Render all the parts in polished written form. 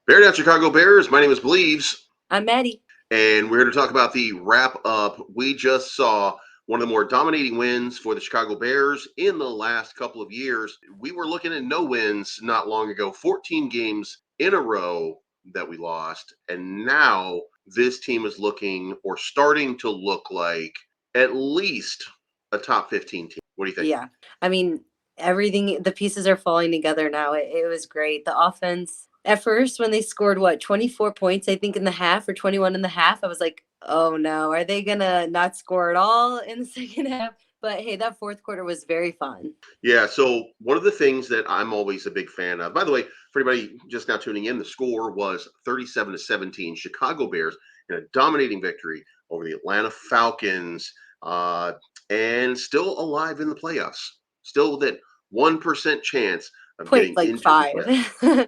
Bear down, Chicago Bears. My name is Bleeves, I'm Maddie. and we're here to talk about the wrap up. We just saw one of the more dominating wins for the Chicago Bears in the last couple of years. We were looking at no wins not long ago, 14 games in a row that we lost. And now this team is looking or starting to look like at least a top 15 team. What do you think? Yeah. I mean, everything, the pieces are falling together now. It was great. The offense, at first, when they scored, 24 points, I think, in the half or 21 in the half, I was like, oh no, are they going to not score at all in the second half? But hey, that fourth quarter was very fun. Yeah, so one of the things that I'm always a big fan of, by the way, for anybody just now tuning in, the score was 37-17. Chicago Bears in a dominating victory over the Atlanta Falcons, uh, and still alive in the playoffs. Still that 1% chance of Point getting like into the five. playoffs.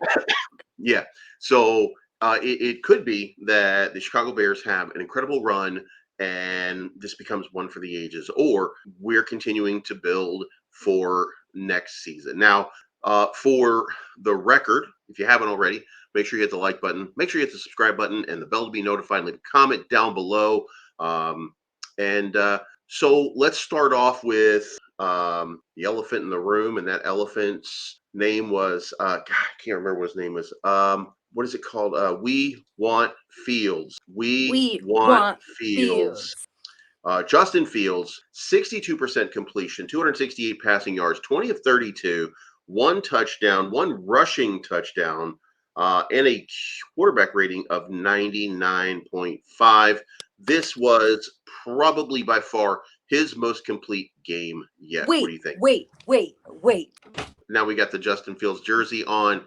Yeah, so it could be that the Chicago Bears have an incredible run and this becomes one for the ages, or we're continuing to build for next season. Now, for the record, if you haven't already, make sure you hit the like button, make sure you hit the subscribe button and the bell to be notified. Leave a comment down below. And so let's start off with the elephant in the room, and that elephant's name was God, I can't remember what his name was. What is it called? We want Fields. We We want want Fields. Fields. Justin Fields, 62% completion, 268 passing yards, 20 of 32, one touchdown, one rushing touchdown, and a quarterback rating of 99.5. This was probably by far his most complete game yet. What do you think? Wait. Now we got the Justin Fields jersey on.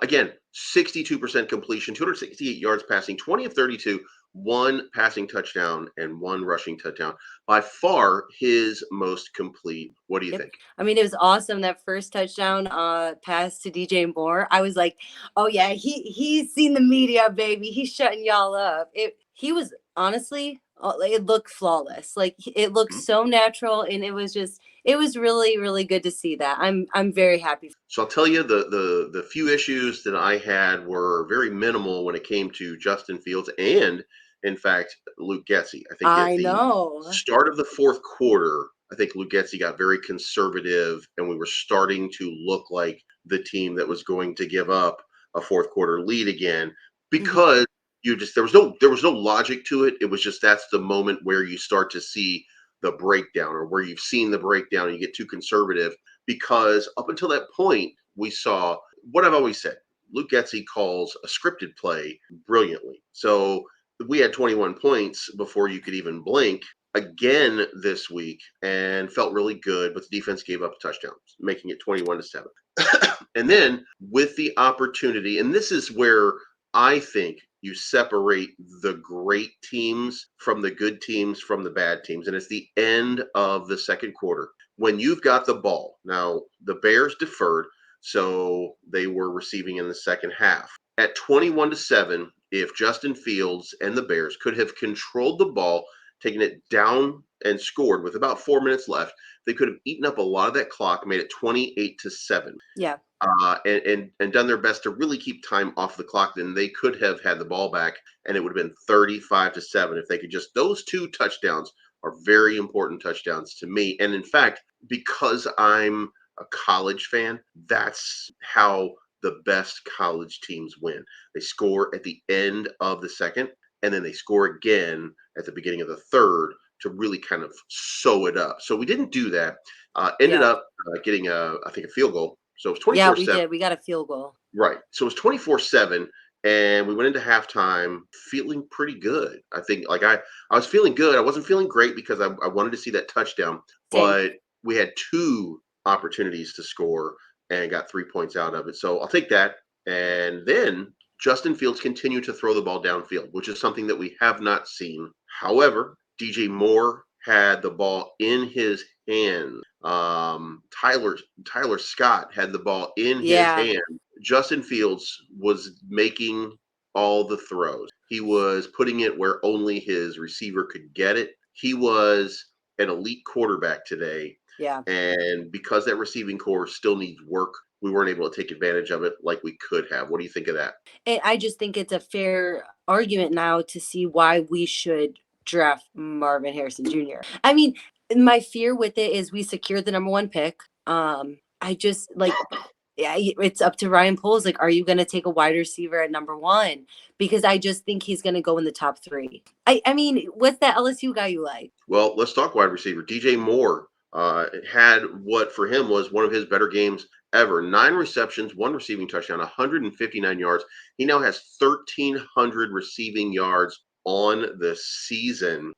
Again, 62% completion, 268 yards passing, 20 of 32, one passing touchdown, and one rushing touchdown. By far his most complete. What do you think? I mean, it was awesome that first touchdown pass to DJ Moore. I was like, oh yeah, he's seen the media, baby. He's shutting y'all up. He was honestly, it looked flawless. Like it looked so natural, and it was really good to see that. I'm very happy. So I'll tell you the few issues that I had were very minimal when it came to Justin Fields and in fact Luke Getsy. I think at I the know. start of the fourth quarter, I think Luke Getsy got very conservative and we were starting to look like the team that was going to give up a fourth quarter lead again because you just there was no logic to it. It was just that's the moment where you start to see the breakdown or where you've seen the breakdown and you get too conservative because up until that point, we saw what I've always said. Luke Getsy calls a scripted play brilliantly. So we had 21 points before you could even blink again this week and felt really good, but the defense gave up a touchdown, making it 21-7. And then with the opportunity, and this is where I think you separate the great teams from the good teams from the bad teams, and it's the end of the second quarter when you've got the ball. Now, the Bears deferred, so they were receiving in the second half. At 21-7, if Justin Fields and the Bears could have controlled the ball, taken it down and scored with about 4 minutes left, they could have eaten up a lot of that clock, made it 28-7. Yeah. And done their best to really keep time off the clock, then they could have had the ball back, and it would have been 35-7 if they could just those two touchdowns are very important touchdowns to me. And in fact, because I'm a college fan, that's how the best college teams win. They score at the end of the second, and then they score again at the beginning of the third to really kind of sew it up. So we didn't do that. Ended up getting I think a field goal. So it was 24-7. Yeah, we did. We got a field goal. Right. So it was 24-7. And we went into halftime feeling pretty good. I think I was feeling good. I wasn't feeling great because I wanted to see that touchdown, but we had two opportunities to score and got 3 points out of it. So I'll take that. And then Justin Fields continued to throw the ball downfield, which is something that we have not seen. However, DJ Moore had the ball in his hand. Tyler Scott had the ball in his hand. Justin Fields was making all the throws. He was putting it where only his receiver could get it. He was an elite quarterback today. Yeah. And because that receiving core still needs work, we weren't able to take advantage of it like we could have. What do you think of that? And I just think it's a fair argument now to see why we should draft Marvin Harrison Jr. I mean, my fear with it is we secured the number one pick. I just like, yeah, it's up to Ryan Poles. Like, are you going to take a wide receiver at number one? Because I just think he's going to go in the top three. I mean, what's that LSU guy you like? Well, let's talk wide receiver. DJ Moore had what for him was one of his better games ever. 9 receptions, 1 receiving touchdown, 159 yards. He now has 1,300 receiving yards on the season,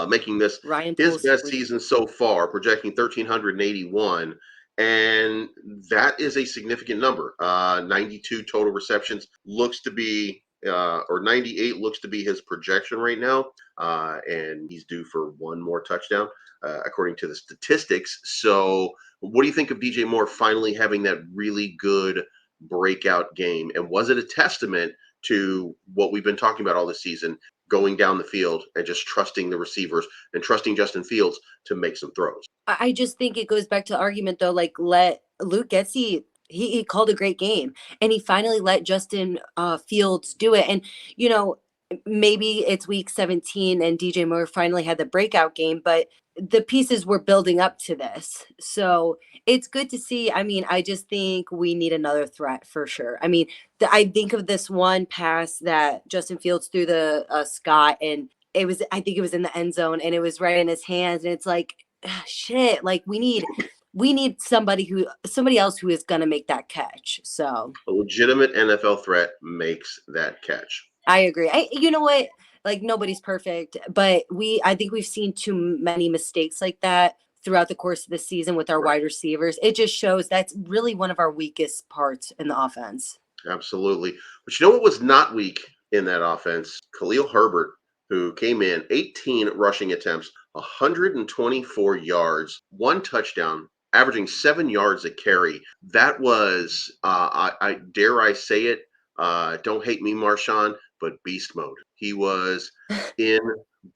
making this Ryan his Poles best freak. season so far, projecting 1,381. And that is a significant number. 92 total receptions looks to be, or 98 looks to be his projection right now. And he's due for one more touchdown, according to the statistics. So, what do you think of DJ Moore finally having that really good breakout game? And was it a testament to what we've been talking about all this season, going down the field and just trusting the receivers and trusting Justin Fields to make some throws? I just think it goes back to the argument though, like let Luke Getzey, he called a great game and he finally let Justin Fields do it. And, you know, maybe it's week 17 and DJ Moore finally had the breakout game, but the pieces were building up to this. So it's good to see. I mean, I just think we need another threat for sure. I mean, I think of this one pass that Justin Fields threw the Scott, and I think it was in the end zone and it was right in his hands. And it's like, shit, like we need somebody else who is going to make that catch. So A legitimate NFL threat makes that catch. I agree. You know what, like nobody's perfect, but I think we've seen too many mistakes like that throughout the course of the season with our Right. wide receivers. It just shows that's really one of our weakest parts in the offense. Absolutely. But you know what was not weak in that offense? Khalil Herbert, who came in 18 rushing attempts, 124 yards, 1 touchdown, averaging 7 yards a carry. That was, I dare I say it, don't hate me, Marshawn, but beast mode. He was in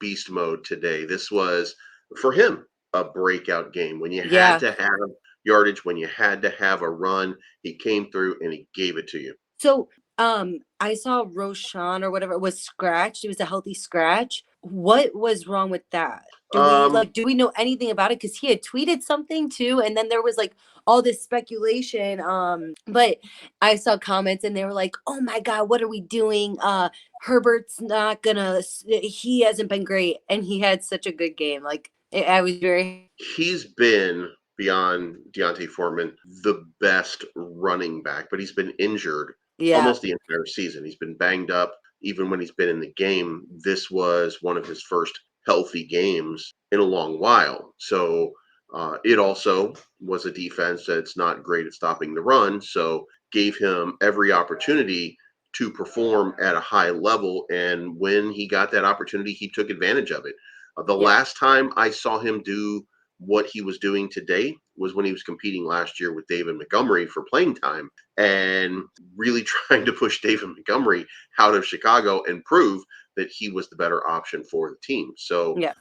beast mode today. This was, for him, a breakout game. When you had Yeah. to have yardage, when you had to have a run, he came through and he gave it to you. So, I saw Roshan or whatever was scratched. It was a healthy scratch. What was wrong with that? Um, Do we know anything about it? Because he had tweeted something too, and then there was like all this speculation. But I saw comments and they were like, "Oh my God, what are we doing? Herbert's not gonna. He hasn't been great, and he had such a good game. Like I was very, he's been beyond Deontay Foreman the best running back, but he's been injured yeah, almost the entire season. He's been banged up even when he's been in the game. This was one of his first healthy games in a long while. So it also was a defense that's not great at stopping the run. So gave him every opportunity to perform at a high level. And when he got that opportunity, he took advantage of it. The yeah, last time I saw him do what he was doing today was when he was competing last year with David Montgomery for playing time and really trying to push David Montgomery out of Chicago and prove that he was the better option for the team. So yeah,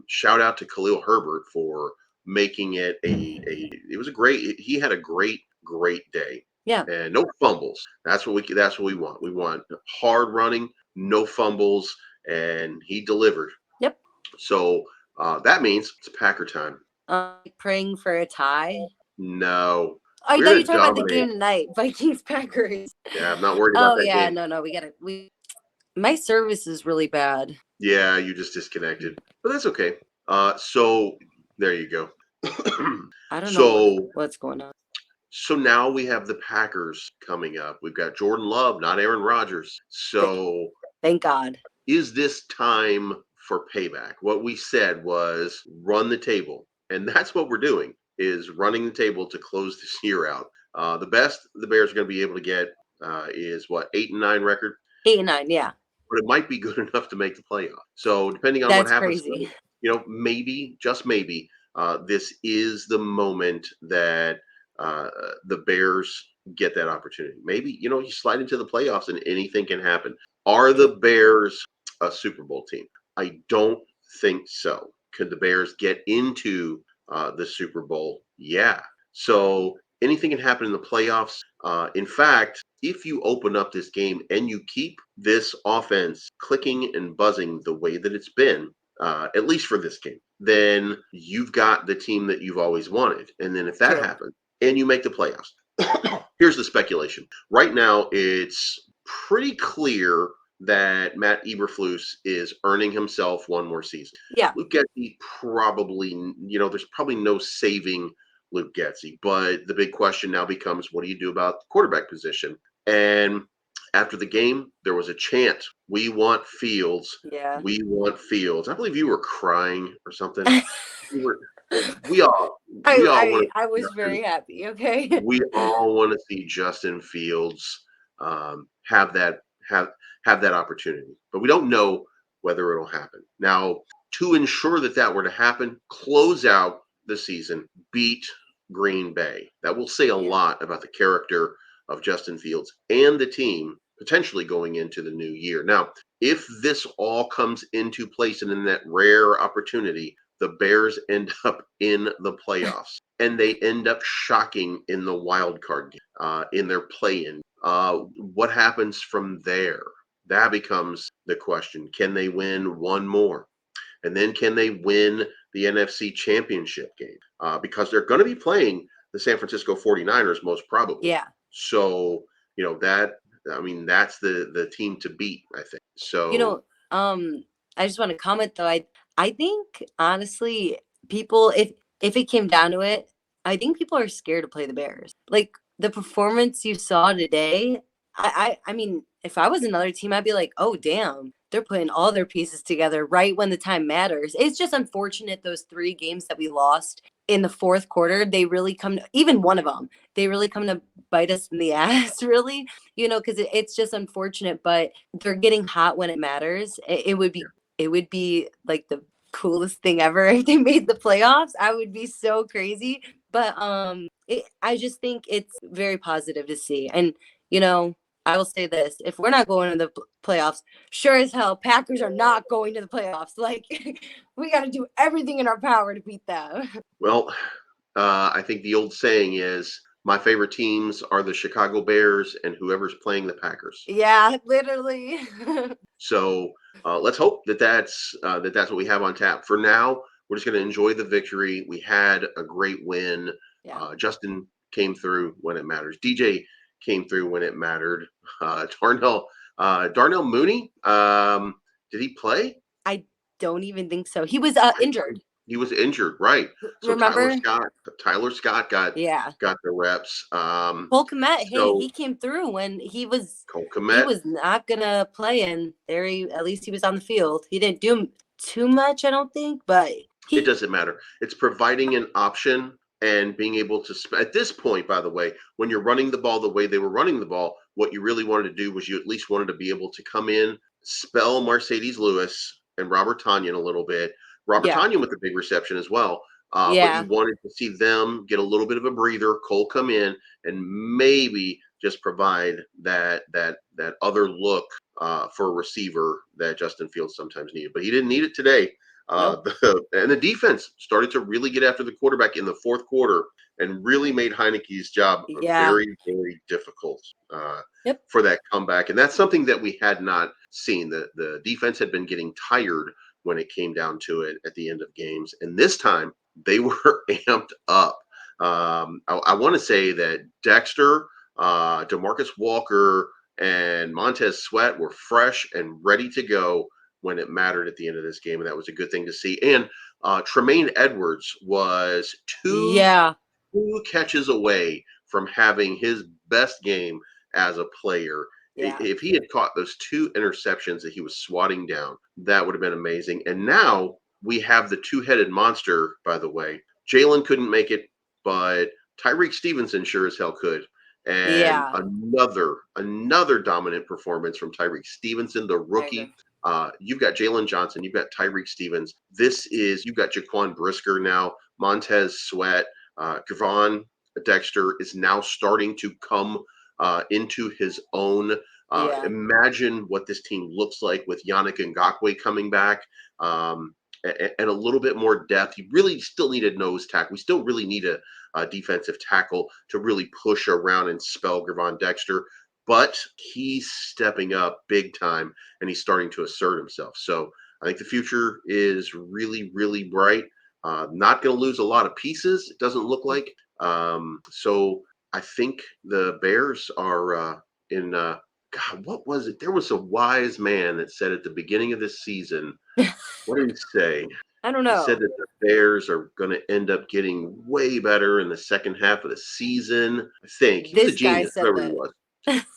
shout out to Khalil Herbert for making it it was a great, he had a great day yeah. and no fumbles. That's what we want. We want hard running, no fumbles, and he delivered. Yep. So that means it's Packer time. Praying for a tie. No, I we're thought you going were to talking about the dominate. game tonight, Vikings Packers. Yeah, I'm not worried about Oh that yeah, game. no, we gotta. My service is really bad. Yeah, you just disconnected, but that's okay. So there you go. I don't know so what's going on. so now we have the Packers coming up. We've got Jordan Love, not Aaron Rodgers. Th- So Thank God. is this time for payback? What we said was run the table, and that's what we're doing, is running the table to close this year out. The best the Bears are going to be able to get is what, 8-9 record, 8 and 9. Yeah, but it might be good enough to make the playoff. So depending on what that's happens crazy. tonight, maybe, just maybe, this is the moment that uh, the Bears get that opportunity. Maybe, you slide into the playoffs and anything can happen. Are the Bears a Super Bowl team? I don't think so. Could the Bears get into the Super Bowl? Yeah. So anything can happen in the playoffs. In fact, if you open up this game and you keep this offense clicking and buzzing the way that it's been, at least for this game, then you've got the team that you've always wanted. And then if that True. happens and you make the playoffs, here's the speculation. Right now, it's pretty clear that Matt Eberflus is earning himself one more season. Yeah. Luke Getsy probably, there's probably no saving Luke Getsy. But the big question now becomes, what do you do about the quarterback position? And after the game, there was a chant, "We want Fields. Yeah. We want Fields." I believe you were crying or something. We were, we all, we all want I was to very happy. Okay. we all want to see Justin Fields have that opportunity, but we don't know whether it'll happen. Now, to ensure that that were to happen, close out the season, beat Green Bay. That will say a Yeah. lot about the character of Justin Fields and the team potentially going into the new year. Now, if this all comes into place and in that rare opportunity, the Bears end up in the playoffs and they end up shocking in the wild card game, in their play-in. What happens from there? That becomes the question. Can they win one more? And then can they win the NFC championship game? Because they're going to be playing the San Francisco 49ers most probably. Yeah. So, that's the team to beat, I think. You So, know, I just want to comment though. I think honestly, people, if it came down to it, I think people are scared to play the Bears. Like the performance you saw today, I mean, if I was another team, I'd be like, oh damn, they're putting all their pieces together right when the time matters. It's just unfortunate those 3 games that we lost in the fourth quarter, they really come to, even one of them, they really come to bite us in the ass, really, because it's just unfortunate, but they're getting hot when it matters. It would be like the coolest thing ever if they made the playoffs. I would be so crazy. But I just think it's very positive to see. And I will say this: if we're not going to the playoffs, sure as hell, Packers are not going to the playoffs. Like we got to do everything in our power to beat them. well, I think the old saying is, my favorite teams are the Chicago Bears and whoever's playing the Packers. Yeah, literally. So let's hope that's what we have on tap. For now, we're just going to enjoy the victory. We had a great win. Yeah. Justin came through when it matters. DJ came through when it mattered. Darnell Mooney, did he play? I don't even think so. He was injured. He was injured, right? So Remember? Tyler Scott got Yeah. the reps. Cole Kmet, hey, So he came through when he was Cole he Kmet, was not gonna play, and at least he was on the field. He didn't do too much, I don't think, but it doesn't matter. It's providing an option and being able to at this point, by the way, when you're running the ball the way they were running the ball, what you really wanted to do was you at least wanted to be able to come in, spell Mercedes Lewis and Robert Tanyan a little bit. Robert yeah, Tanyan with a big reception as well. But you yeah, wanted to see them get a little bit of a breather, Cole come in, and maybe just provide that other look for a receiver that Justin Fields sometimes needed. But he didn't need it today. nope, And the defense started to really get after the quarterback in the fourth quarter and really made Heineke's job yeah, very, very difficult yep, for that comeback. And that's something that we had not seen. The defense had been getting tired when it came down to it at the end of games. And this time they were amped up. I want to say that Dexter, DeMarcus Walker, and Montez Sweat were fresh and ready to go when it mattered at the end of this game, and that was a good thing to see. And Tremaine Edwards was two yeah, catches away from having his best game as a player. yeah, If he had caught those 2 interceptions that he was swatting down, that would have been amazing. And now we have the two-headed monster, by the way. Jalen couldn't make it, but Tyreek Stevenson sure as hell could. And yeah. another dominant performance from Tyreek Stevenson, the I agree. rookie. You've got Jalen Johnson, you've got Tyreek Stevens. You've got Jaquan Brisker now, Montez Sweat, Javon Dexter is now starting to come into his own. Yeah, Imagine what this team looks like with Yannick Ngakoue coming back. and a little bit more depth. You really still need a nose tackle. We still really need a defensive tackle to really push around and spell Gervon Dexter. But he's stepping up big time, and he's starting to assert himself. So I think the future is really, really bright. Not going to lose a lot of pieces, it doesn't look like. So I think the Bears are in. God, what was it? There was a wise man that said at the beginning of this season, what did he say? I don't He know. said that the Bears are going to end up getting way better in the second half of the season. I think he was a This guy genius, said whoever he was.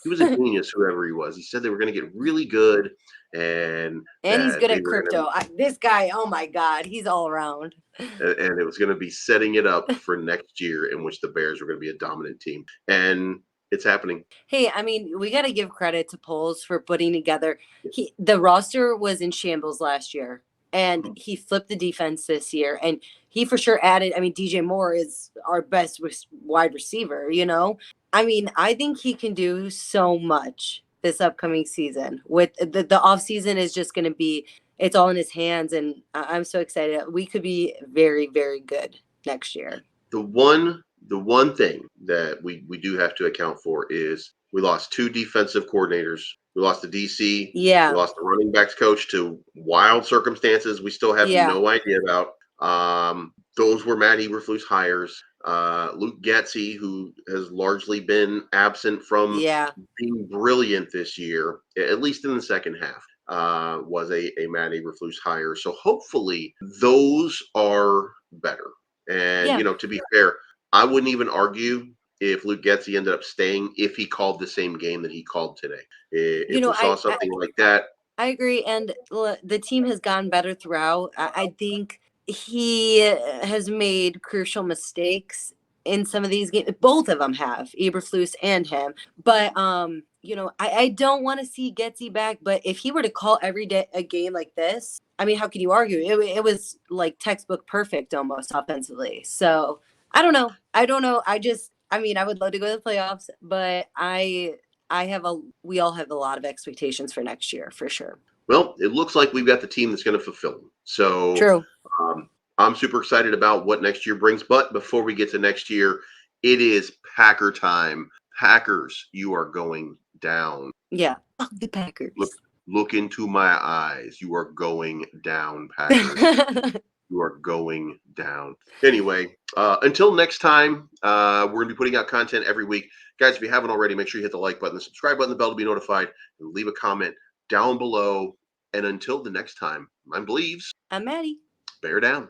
He was a genius, whoever he was. He said they were going to get really good, and and he's that good they at were going crypto. This guy, oh my God, he's all around. to, and it was going to be setting it up for next year, in which the Bears were going to be a dominant team, and it's happening. Hey, I mean, we got to give credit to Poles for putting together. The roster was in shambles last year, and he flipped the defense this year, and he for sure added. I mean, DJ Moore is our best wide receiver. I mean, I think he can do so much this upcoming season. With the off season is just going to be, it's all in his hands, and I'm so excited. We could be very, very good next year. The one thing that we do have to account for is we lost 2 defensive coordinators. We lost the DC. Yeah. We lost the running backs coach to wild circumstances we still have no idea about. Those were Matt Eberflus hires. Luke Getsy, who has largely been absent from being brilliant this year, at least in the second half, was a Matt Eberflus hire. So hopefully those are better. And, to be fair, I wouldn't even argue if Luke Getsy ended up staying if he called the same game that he called today. If we saw something like that. I agree. And the team has gotten better throughout. I think he has made crucial mistakes in some of these games. Both of them have, Eberflus and him. But, I don't want to see Getsy back. But if he were to call every day a game like this, I mean, how can you argue? It was like textbook perfect almost offensively. So I don't know. I would love to go to the playoffs, but we all have a lot of expectations for next year for sure. Well, it looks like we've got the team that's going to fulfill them. So True. I'm super excited about what next year brings. But before we get to next year, it is Packer time. Packers, you are going down. Yeah. Fuck the Packers. Look into my eyes. You are going down, Packers. You are going down. Anyway, until next time, we're going to be putting out content every week. Guys, if you haven't already, make sure you hit the like button, the subscribe button, the bell to be notified, and leave a comment down below. And until the next time, I'm Bleeves. I'm Maddie. Bear down.